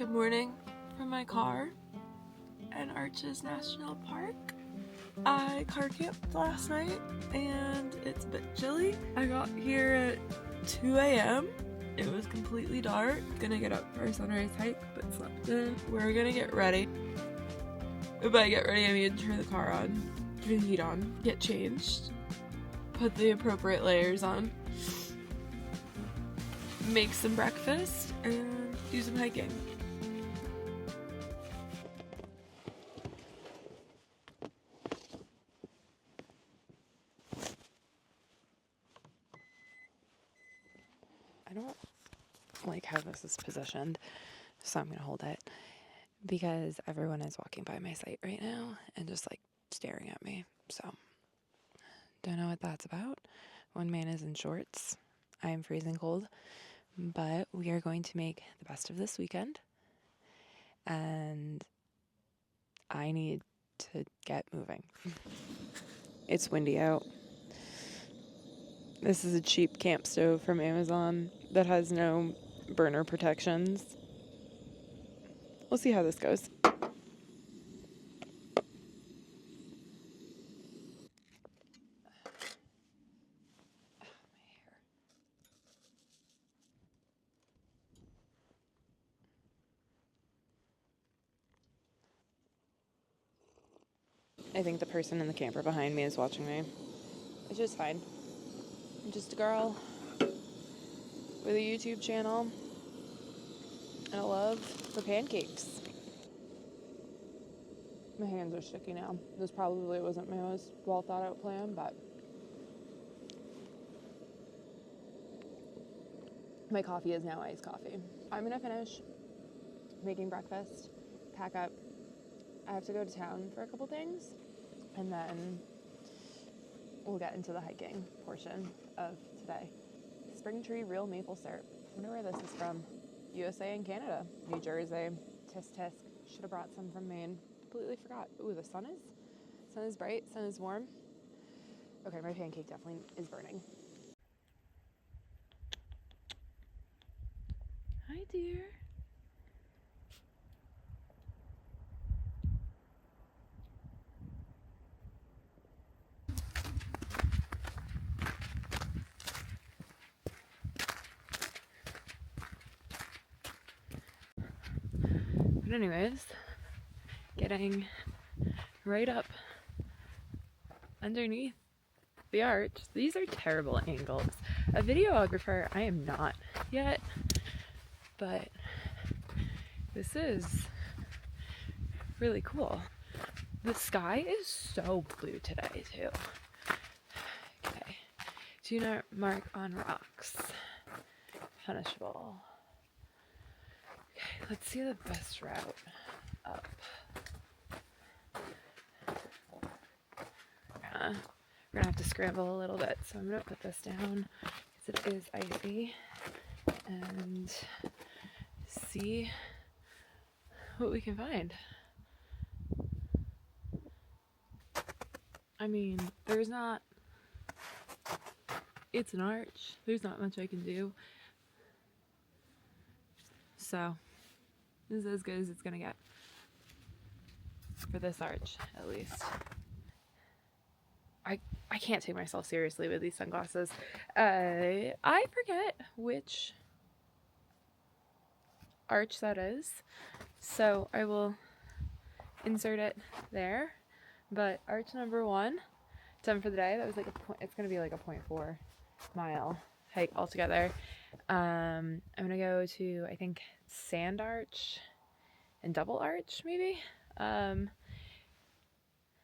Good morning from my car in Arches National Park. I car camped last night and it's a bit chilly. I got here at 2 a.m. It was completely dark. Gonna get up for a sunrise hike, but slept in. We're gonna get ready. By get ready, I mean turn the car on, turn the heat on, get changed, put the appropriate layers on, make some breakfast, and do some hiking. I don't like how this is positioned, so I'm gonna hold it because everyone is walking by my site right now and just like staring at me. So don't know what that's about. One man is in shorts. I am freezing cold, but we are going to make the best of this weekend, and I need to get moving. It's windy out. This is a cheap camp stove from Amazon that has no burner protections. We'll see how this goes. I think the person in the camper behind me is watching me, which is fine. I'm just a girl with a YouTube channel and a love for pancakes. My hands are sticky now. This probably wasn't my most well thought out plan, but my coffee is now iced coffee. I'm gonna finish making breakfast, pack up. I have to go to town for a couple things, and then we'll get into the hiking portion of today. Spring Tree Real Maple Syrup. I wonder where this is from. USA and Canada. New Jersey. Tisk tisk. Should have brought some from Maine. Completely forgot. Ooh, the sun is bright. Sun is warm. Okay, my pancake definitely is burning. Hi, dear. But anyways, getting right up underneath the arch. These are terrible angles. A videographer, I am not yet, but this is really cool. The sky is so blue today too. Okay, do not mark on rocks. Punishable. Okay, let's see the best route up. We're gonna have to scramble a little bit, so I'm gonna put this down because it is icy and see what we can find. I mean, it's an arch. There's not much I can do. So, this is as good as it's gonna get. For this arch, at least. I can't take myself seriously with these sunglasses. I forget which arch that is, so I will insert it there. But arch number 1, done for the day. That was like it's gonna be like a 0.4 mile hike altogether. I'm gonna go to, I think, Sand Arch and Double Arch maybe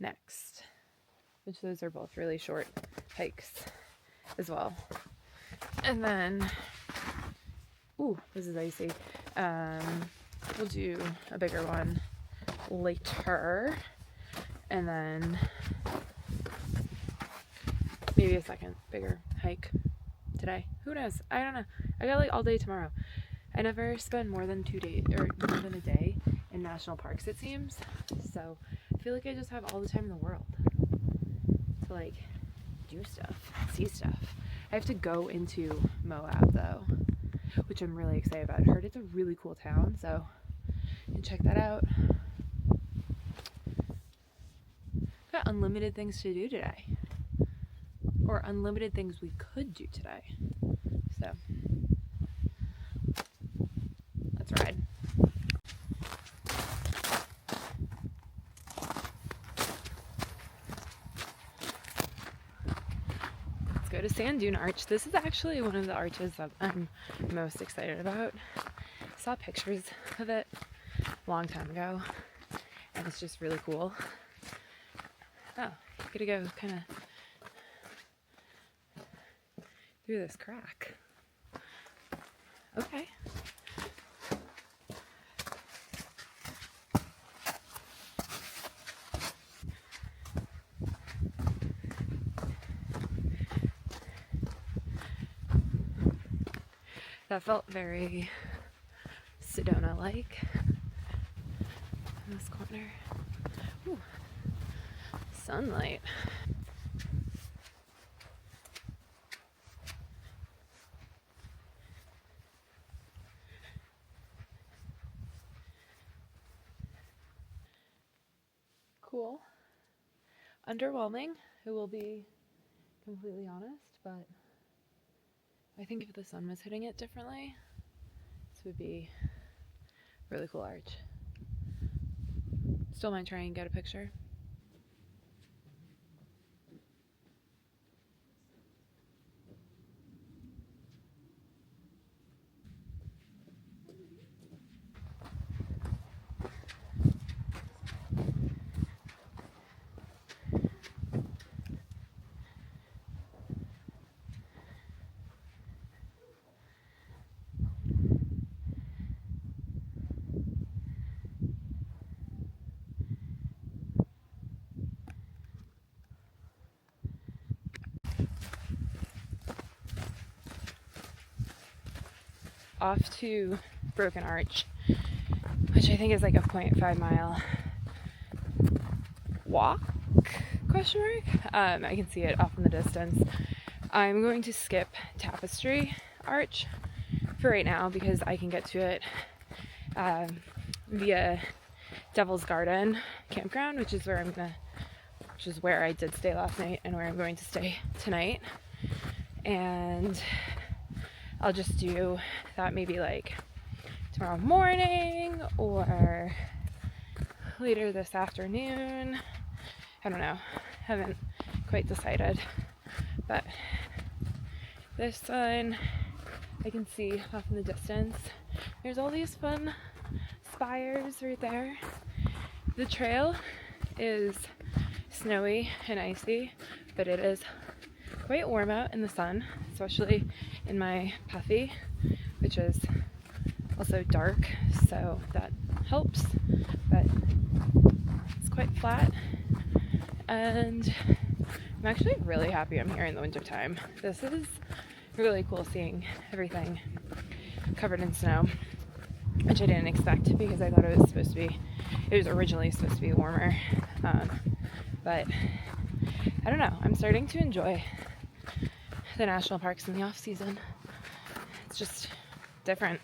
next, which those are both really short hikes as well. And then, ooh, this is icy. We'll do a bigger one later, and then maybe a second bigger hike today. Who knows? I don't know. I got like all day tomorrow. I never spend more than 2 days or more than a day in national parks, it seems. So I feel like I just have all the time in the world to like do stuff, see stuff. I have to go into Moab though, which I'm really excited about. I heard it's a really cool town, so and check that out. Got unlimited things to do today, or unlimited things we could do today. So let's ride. Let's go to Sand Dune Arch. This is actually one of the arches that I'm most excited about. I saw pictures of it a long time ago, and it's just really cool. Oh, gotta go kind of through this crack. Okay. That felt very Sedona-like in this corner. Ooh, sunlight. Cool. Underwhelming, I will be completely honest, but I think if the sun was hitting it differently, this would be a really cool arch. Still might try and get a picture. Off to Broken Arch, which I think is like a 0.5 mile walk, question mark. I can see it off in the distance. I'm going to skip Tapestry Arch for right now because I can get to it via Devil's Garden campground, which is where I did stay last night and where I'm going to stay tonight. And I'll just do that maybe like tomorrow morning or later this afternoon. I don't know. Haven't quite decided. But this sun, I can see off in the distance. There's all these fun spires right there. The trail is snowy and icy, but it is quite warm out in the sun, especially in my puffy, which is also dark, so that helps, but it's quite flat, and I'm actually really happy I'm here in the wintertime. This is really cool seeing everything covered in snow, which I didn't expect because I thought it was originally supposed to be warmer, but I don't know, I'm starting to enjoy the national parks in the off season. It's just different.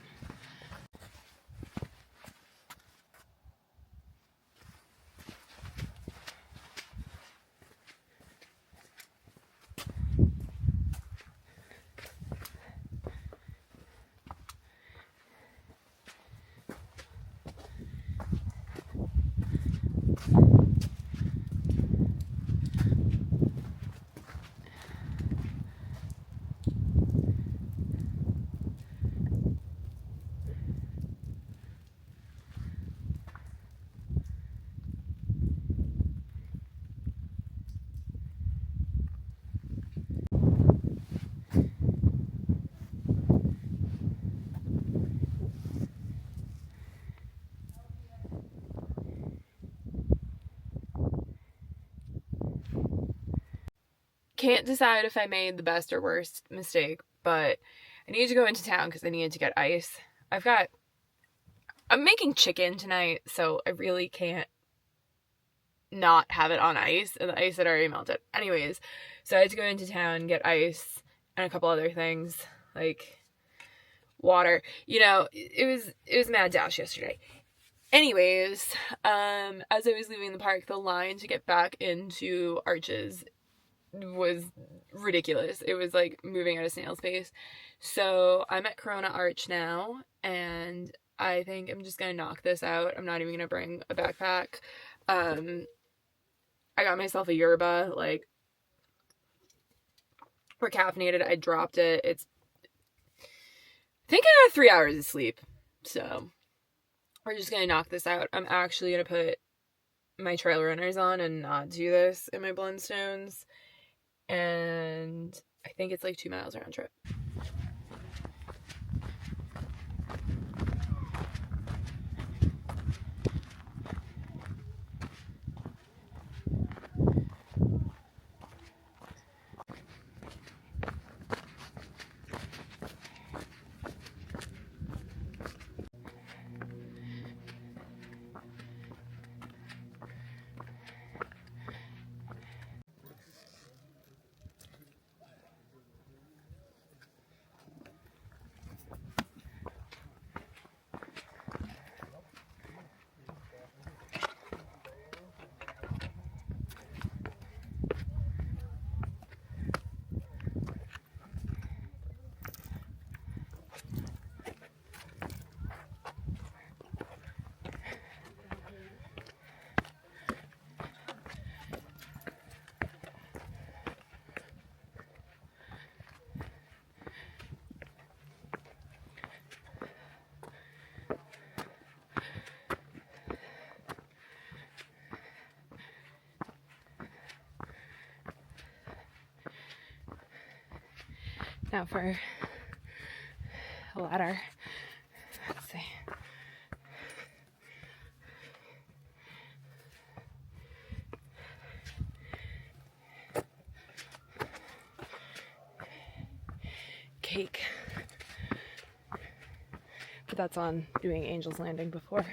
Can't decide if I made the best or worst mistake, but I need to go into town because I needed to get ice. I'm making chicken tonight, so I really can't not have it on ice, and the ice had already melted. Anyways, so I had to go into town, get ice, and a couple other things, like water. You know, it was mad dash yesterday. Anyways, as I was leaving the park, the line to get back into Arches was ridiculous. It was like moving at a snail's pace. So I'm at Corona Arch now, and I think I'm just gonna knock this out. I'm not even gonna bring a backpack. I got myself a yerba, like, we're caffeinated. I dropped it. I think I got 3 hours of sleep. So we're just gonna knock this out. I'm actually gonna put my trail runners on and not do this in my Blundstones. And I think it's like 2 miles round trip. Now for a ladder. Let's see. Cake. But that's on doing Angel's Landing before.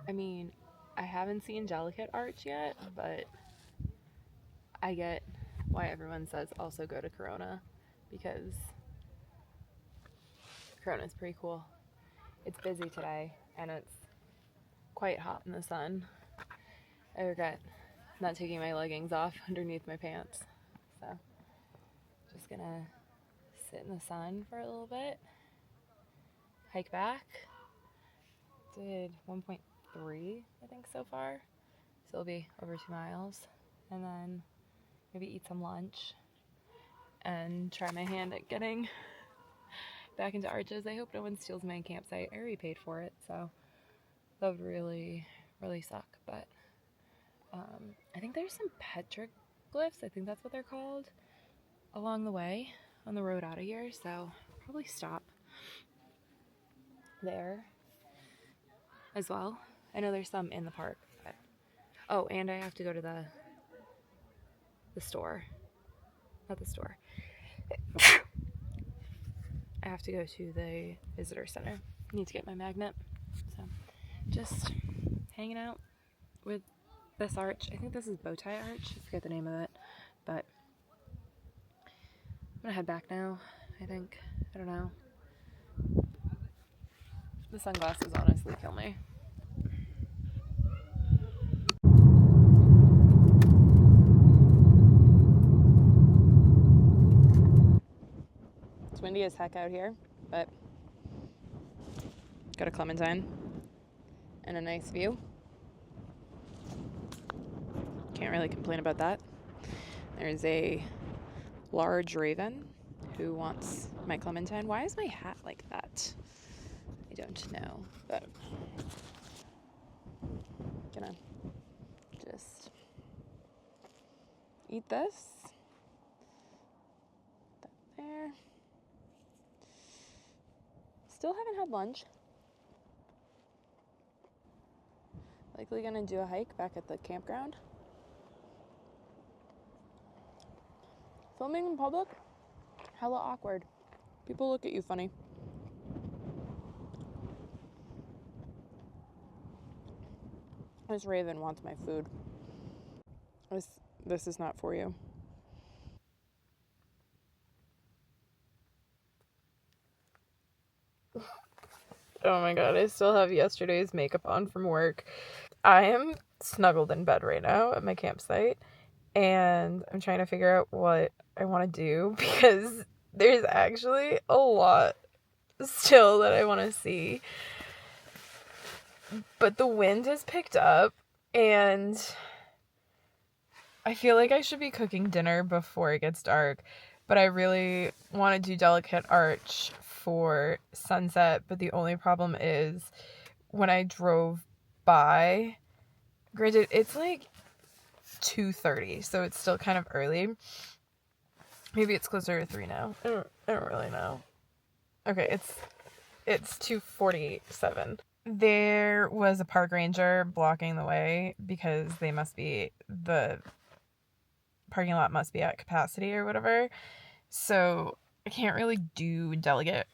I mean, I haven't seen Delicate Arch yet, but I get why everyone says also go to Corona, because Corona's pretty cool. It's busy today, and it's quite hot in the sun. I regret not taking my leggings off underneath my pants. So, just gonna sit in the sun for a little bit, hike back. Did 1.3, I think, so far. So it'll be over 2 miles. And then maybe eat some lunch and try my hand at getting back into Arches. I hope no one steals my campsite. I already paid for it, so that would really, really suck. But I think there's some petroglyphs, I think that's what they're called, along the way on the road out of here. So probably stop there as well. I know there's some in the park, but oh, and I have to go to the store. Not the store. I have to go to the visitor center. I need to get my magnet. So just hanging out with this arch. I think this is Bowtie Arch. I forget the name of it. But I'm gonna head back now, I think. I don't know. The sunglasses honestly kill me. It's windy as heck out here, but got a clementine and a nice view. Can't really complain about that. There's a large raven who wants my clementine. Why is my hat like that? I don't know, but I'm gonna just eat this. That there. Still haven't had lunch. Likely gonna do a hike back at the campground. Filming in public? Hella awkward. People look at you funny. This raven wants my food. This is not for you. Oh my god, I still have yesterday's makeup on from work. I am snuggled in bed right now at my campsite, and I'm trying to figure out what I want to do because there's actually a lot still that I want to see. But the wind has picked up, and I feel like I should be cooking dinner before it gets dark, but I really want to do Delicate Arch for sunset, but the only problem is when I drove by, granted, it's like 2:30, so it's still kind of early. Maybe it's closer to 3 now. I don't really know. Okay, it's 2:47. There was a park ranger blocking the way because the parking lot must be at capacity or whatever. So I can't really do delicate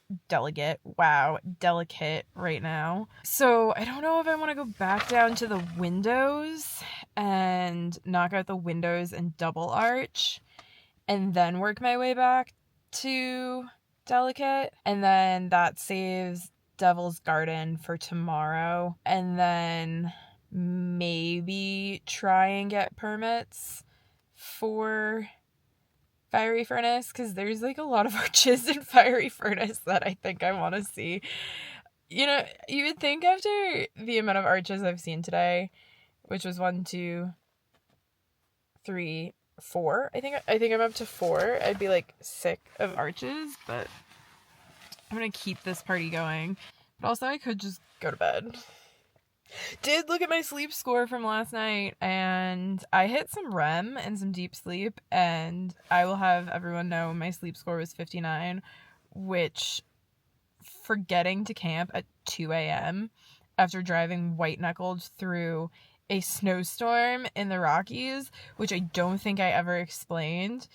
right now. So I don't know if I want to go back down to the windows and knock out the windows and double arch and then work my way back to delicate. And then that saves Devil's Garden for tomorrow. And then maybe try and get permits for Fiery Furnace, because there's like a lot of arches in Fiery Furnace that I think I want to see. You know, you would think after the amount of arches I've seen today, which was 1, 2, 3, 4. I think I'm up to 4. I'd be like sick of arches, but I'm gonna keep this party going. But also I could just go to bed. Did look at my sleep score from last night, and I hit some REM and some deep sleep, and I will have everyone know my sleep score was 59, which, for getting to camp at 2 a.m. after driving white-knuckled through a snowstorm in the Rockies, which I don't think I ever explained,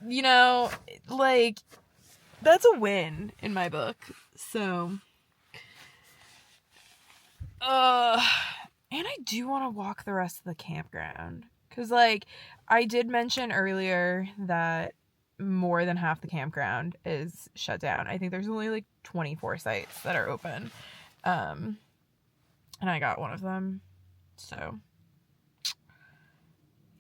you know, like, that's a win in my book. So, and I do want to walk the rest of the campground, because, like, I did mention earlier that more than half the campground is shut down. I think there's only, like, 24 sites that are open, and I got one of them, so,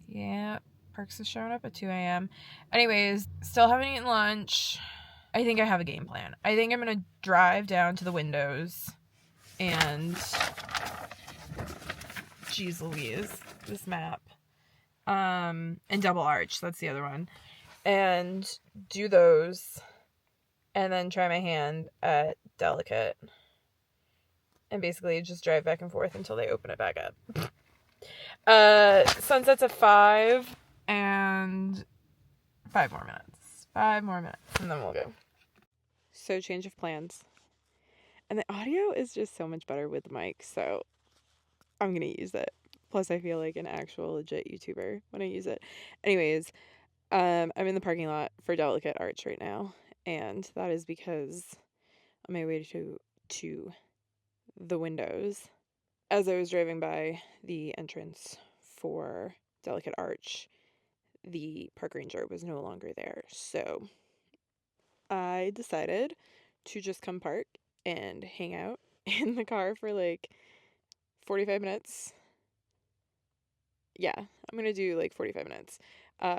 yeah, Parks is showing up at 2 a.m. Anyways, still haven't eaten lunch. I think I have a game plan. I think I'm going to drive down to the windows and, geez Louise, this map, and Double Arch, that's the other one, and do those, and then try my hand at Delicate, and basically just drive back and forth until they open it back up. Sunset's at 5, and 5 more minutes, and then we'll go. So, change of plans. And the audio is just so much better with the mic, so I'm gonna use it. Plus, I feel like an actual legit YouTuber when I use it. Anyways, I'm in the parking lot for Delicate Arch right now, and that is because on my way to the windows, as I was driving by the entrance for Delicate Arch, the park ranger was no longer there, so I decided to just come park and hang out in the car for like 45 minutes. Yeah, I'm gonna do like 45 minutes,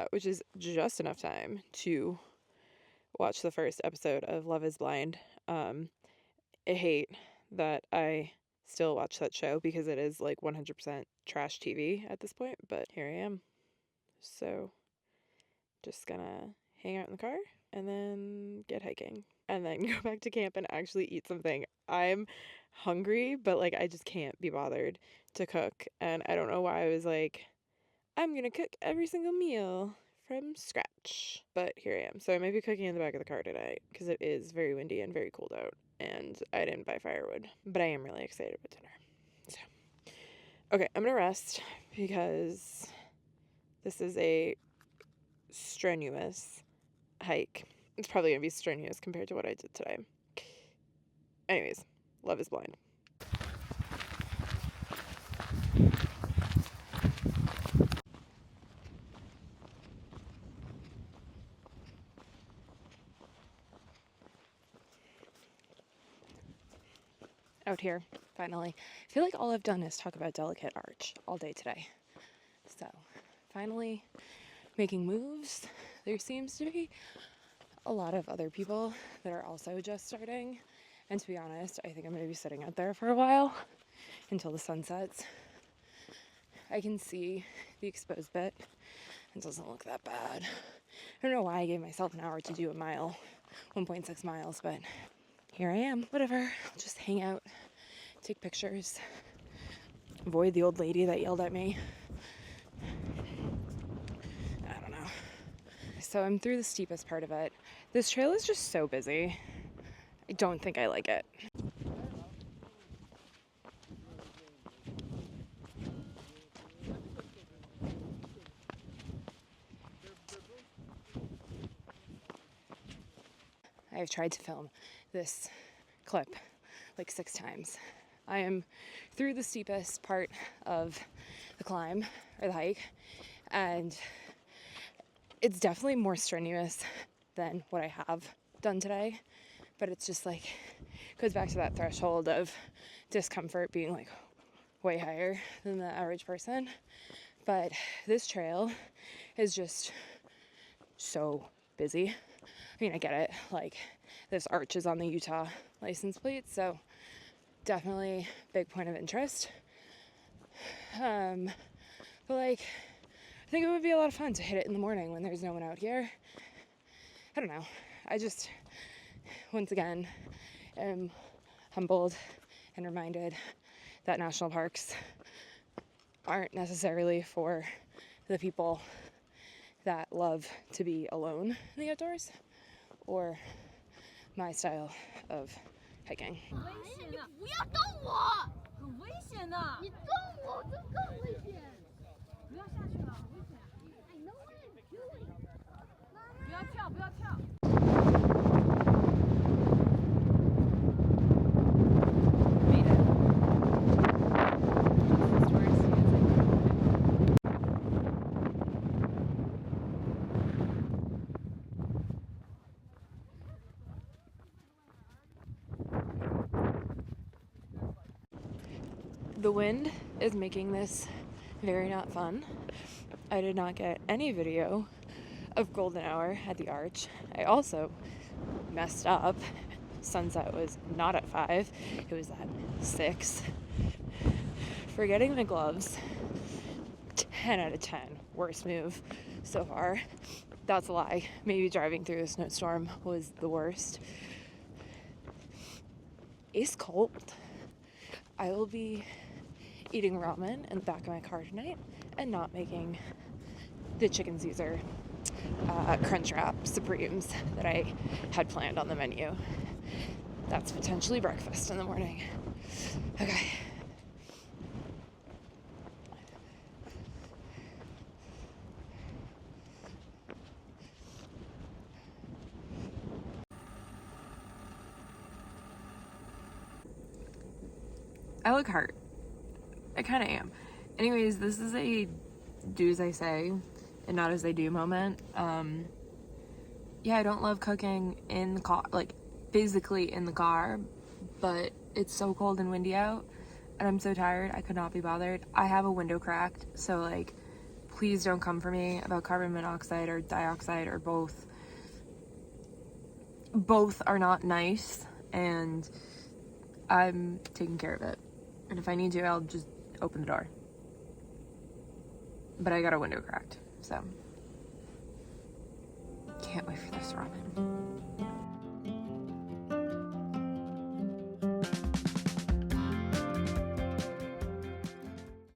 which is just enough time to watch the first episode of Love is Blind. I hate that I still watch that show because it is like 100% trash TV at this point, but here I am. So just gonna hang out in the car and then get hiking and then go back to camp and actually eat something. I'm hungry, but like I just can't be bothered to cook, and I don't know why I was like, I'm gonna cook every single meal from scratch. But here I am. So I might be cooking in the back of the car tonight because it is very windy and very cold out, and I didn't buy firewood, but I am really excited about dinner. So okay, I'm gonna rest because this is a strenuous hike. It's probably gonna be strenuous compared to what I did today. Anyways, love is blind. Out here, finally. I feel like all I've done is talk about Delicate Arch all day today. So, finally making moves. There seems to be a lot of other people that are also just starting. And to be honest, I think I'm going to be sitting out there for a while until the sun sets. I can see the exposed bit. It doesn't look that bad. I don't know why I gave myself an hour to do a mile, 1.6 miles, but here I am. Whatever. I'll just hang out, take pictures, avoid the old lady that yelled at me. I don't know. So I'm through the steepest part of it. This trail is just so busy. I don't think I like it. I've tried to film this clip like 6 times. I am through the steepest part of the climb or the hike, and it's definitely more strenuous than what I have done today, but it's just like goes back to that threshold of discomfort being like way higher than the average person. But this trail is just so busy. I mean, I get it, like this arch is on the Utah license plate, so definitely big point of interest. But like, I think it would be a lot of fun to hit it in the morning when there's no one out here. I don't know. I just, once again, am humbled and reminded that national parks aren't necessarily for the people that love to be alone in the outdoors or my style of hiking. 不要动我，很危险的。你动我就更危险。不要下去了，很危险。I know what I'm doing。不要跳，不要跳。Made it. The wind is making this very not fun. I did not get any video of golden hour at the arch. I also messed up. Sunset was not at 5, it was at 6. Forgetting my gloves, 10 out of 10. Worst move so far. That's a lie. Maybe driving through a snowstorm was the worst. It's cold. I will be eating ramen in the back of my car tonight and not making the chicken Caesar Crunchwrap Supremes that I had planned on the menu. That's potentially breakfast in the morning. Okay. I look hurt. I kind of am. Anyways, this is a do as I say and not as I do moment. Yeah, I don't love cooking in the car, like physically in the car, but it's so cold and windy out and I'm so tired I could not be bothered. I have a window cracked, so like please don't come for me about carbon monoxide or dioxide or both. Both are not nice and I'm taking care of it. And if I need to, I'll just open the door. But I got a window cracked, so can't wait for this ramen.